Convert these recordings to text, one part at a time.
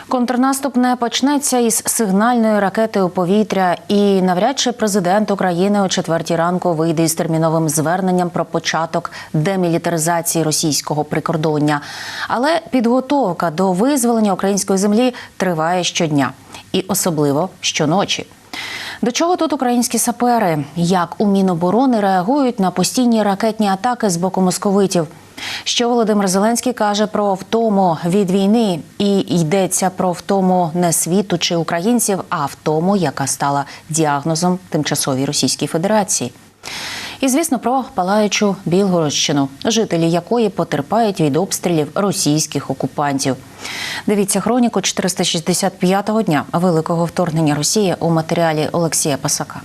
Контрнаступ не почнеться із сигнальної ракети у повітря, і навряд чи президент України о 4-й ранку вийде із терміновим зверненням про початок демілітаризації російського прикордоння. Але підготовка до визволення української землі триває щодня. І особливо щоночі. До чого тут українські сапери? Як у Міноборони реагують на постійні ракетні атаки з боку московитів? Що Володимир Зеленський каже про втому від війни? І йдеться про втому не світу чи українців, а втому, яка стала діагнозом тимчасовій Російській Федерації. І, звісно, про палаючу Білгородщину, жителі якої потерпають від обстрілів російських окупантів. Дивіться хроніку 465-го дня великого вторгнення Росії у матеріалі Олексія Пасака.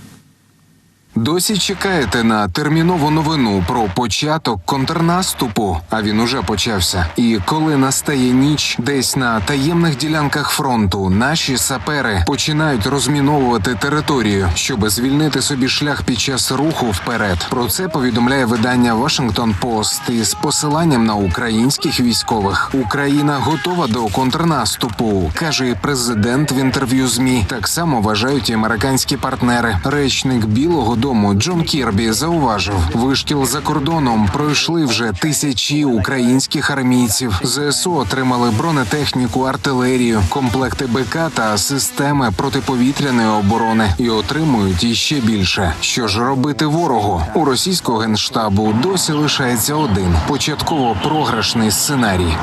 Досі чекаєте на термінову новину про початок контрнаступу, а він уже почався. І коли настає ніч, десь на таємних ділянках фронту наші сапери починають розміновувати територію, щоб звільнити собі шлях під час руху вперед. Про це повідомляє видання Washington Post із посиланням на українських військових. Україна готова до контрнаступу, каже і президент в інтерв'ю ЗМІ. Так само вважають і американські партнери. Речник Білого Дому Джон Кірбі зауважив, вишкіл за кордоном пройшли вже тисячі українських армійців. ЗСУ отримали бронетехніку, артилерію, комплекти БК та системи протиповітряної оборони. І отримують іще більше. Що ж робити ворогу? У російського генштабу досі лишається один – початково програшний сценарій.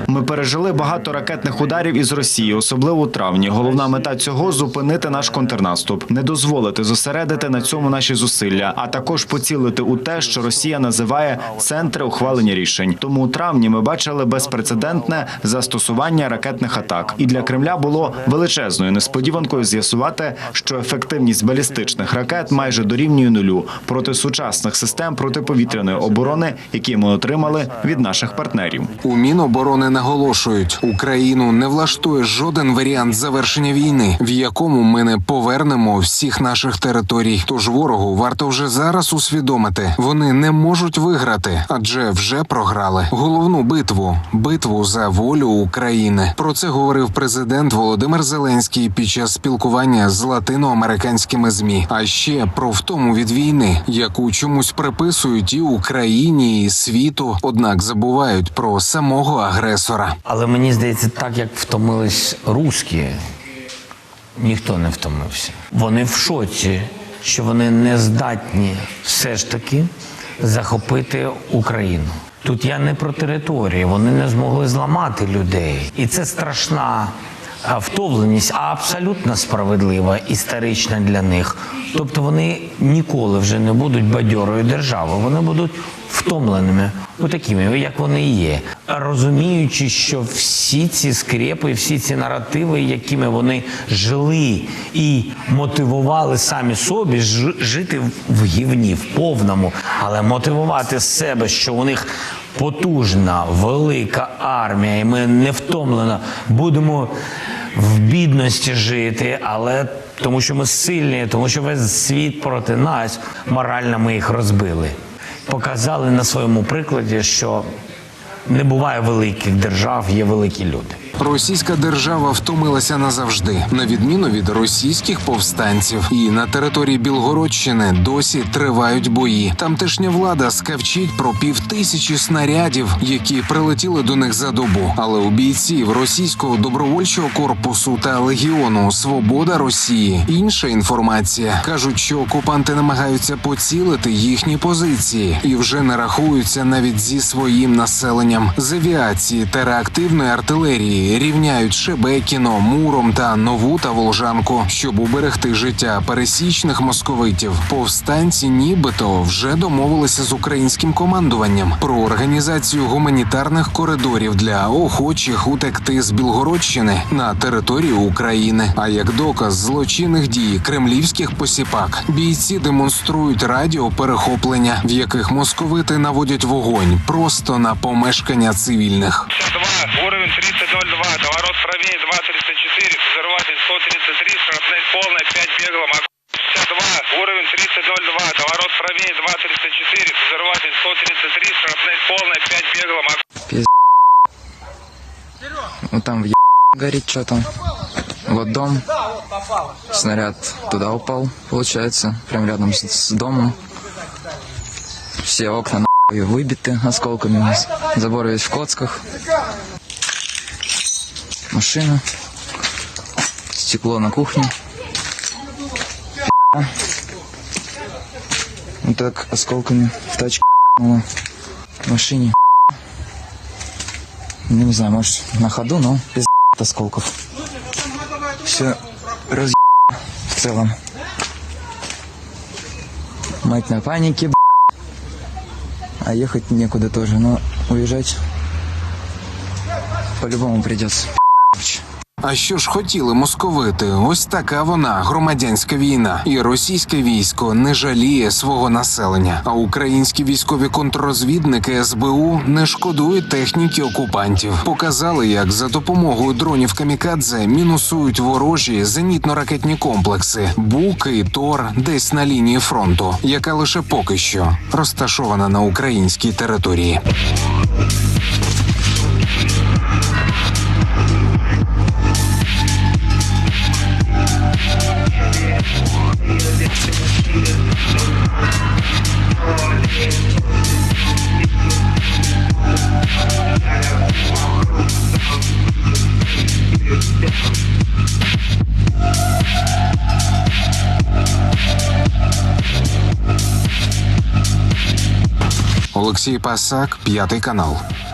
Ми пережили багато ракетних ударів із Росії, особливо у травні. Головна мета цього – зупинити наш контрнаступ, не дозволити зосередити на цьому наші зусилля, а також поцілити у те, що Росія називає центри ухвалення рішень. Тому у травні ми бачили безпрецедентне застосування ракетних атак. І для Кремля було величезною несподіванкою з'ясувати, що ефективність балістичних ракет майже дорівнює нулю проти сучасних систем протиповітряної оборони, які ми отримали від наших партнерів. У Міноборони наголошують, Україну не влаштує жоден варіант завершення війни, в якому ми не повернемо всіх наших територій. Тож ворогу варто вже зараз усвідомити, вони не можуть виграти, адже вже програли головну битву за волю України. Про це говорив президент Володимир Зеленський під час спілкування з латиноамериканськими ЗМІ. А ще про втому від війни, яку чомусь приписують і Україні, і світу, однак забувають про самого агресора. Але мені здається, так як втомились русські, ніхто не втомився. Вони в шоці, що вони не здатні все ж таки захопити Україну. Тут я не про територію, вони не змогли зламати людей. І це страшна втомленість, а абсолютно справедлива, історична для них. Тобто вони ніколи вже не будуть бадьорою державою, вони будуть втомленими, такими, як вони і є. Розуміючи, що всі ці скрепи, всі ці наративи, якими вони жили і мотивували самі собі жити в гівні, в повному, але мотивувати себе, що у них потужна, велика армія, і ми невтомлено будемо в бідності жити, але тому що ми сильні, тому що весь світ проти нас, морально ми їх розбили. Показали на своєму прикладі, що не буває великих держав, є великі люди. Російська держава втомилася назавжди, на відміну від російських повстанців. І на території Білгородщини досі тривають бої. Тамтешня влада скавчить про 5000 снарядів, які прилетіли до них за добу. Але у бійців російського добровольчого корпусу та легіону «Свобода Росії» інша інформація. Кажуть, що окупанти намагаються поцілити їхні позиції і вже не рахуються навіть зі своїм населенням. З авіації та реактивної артилерії рівняють Шебекіно, Муром та Нову та Волжанку, щоб уберегти життя пересічних московитів. Повстанці нібито вже домовилися з українським командуванням про організацію гуманітарних коридорів для охочих утекти з Білгородщини на територію України. А як доказ злочинних дій кремлівських посіпак, бійці демонструють радіоперехоплення, в яких московити наводять вогонь просто на помешкання цивільних. Уровень 30.02, поворот правее 2.34, взрыватель 133, шрапнель полная, 5 бегло, 52, уровень 30.02, поворот правее 2.34, взрыватель 133, шрапнель полная, 5 бегло, Вот там горит что-то. Вот дом. Снаряд туда упал, получается. Прям рядом с домом. Все окна выбиты осколками. Забор весь в коцках. Машина. Стекло на кухне. Вот так осколками в тачке в машине. Не знаю, может на ходу, но без осколков. Все раз в целом. Мать на панике, а ехать некуда тоже, но уезжать по-любому придется. А що ж хотіли московити? Ось така вона, громадянська війна. І російське військо не жаліє свого населення. А українські військові контррозвідники СБУ не шкодують техніки окупантів. Показали, як за допомогою дронів камікадзе мінусують ворожі зенітно-ракетні комплекси «Бук» і «Тор» десь на лінії фронту, яка лише поки що розташована на українській території. Олексій Пасак, 5 канал.